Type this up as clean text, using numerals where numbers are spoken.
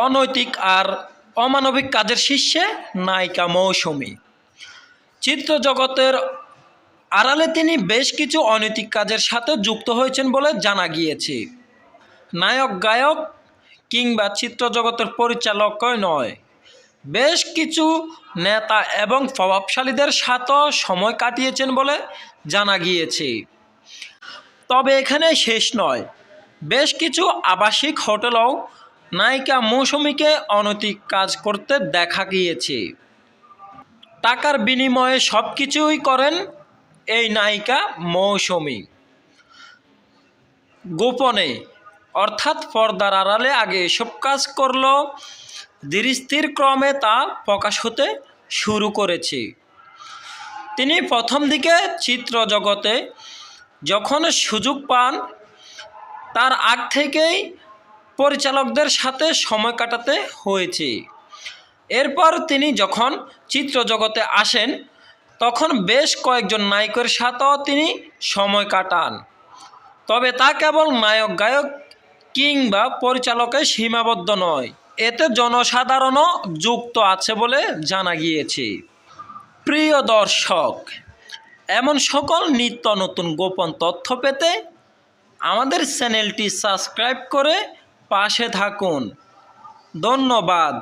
অনৈতিক আর অমানবিক কাজের শীর্ষে নায়িকা মৌসুমী। চিত্রজগতের আড়ালে তিনি বেশ কিছু অনৈতিক কাজের সাথে যুক্ত হয়েছেন বলে জানা গিয়েছে। নায়ক, গায়ক কিংবা চিত্রজগতের পরিচালকই নয়, বেশ কিছু নেতা এবং প্রভাবশালীদের সাথেও সময় কাটিয়েছেন বলে জানা গিয়েছে। তবে এখানে শেষ নয়, বেশ কিছু আবাসিক হোটেলেও নায়িকা মৌসুমীকে অনৈতিক কাজ করতে দেখা গিয়েছে। টাকার বিনিময়ে সব কিছুই করেন এই নায়িকা মৌসুমী। গোপনে অর্থাৎ পর্দার আড়ালে আগে এসব কাজ করলেও ধীরস্থির ক্রমে তা প্রকাশ হতে শুরু করেছে। তিনি প্রথম দিকে চিত্রজগতে যখন সুযোগ পান তার আগ থেকেই পরিচালকদের সাথে সময় কাটাতে হয়েছে। এরপর তিনি যখন চিত্রজগতে আসেন তখন বেশ কয়েকজন নায়কের সাথেও তিনি সময় কাটান। তবে তা কেবল নায়ক, গায়ক কিংবা পরিচালকে সীমাবদ্ধ নয়, এতে জনসাধারণও যুক্ত আছে বলে জানা গিয়েছে। প্রিয় দর্শক, এমন সকল নিত্য নতুন গোপন তথ্য পেতে আমাদের চ্যানেলটি সাবস্ক্রাইব করে পাশে থাকুন। ধন্যবাদ।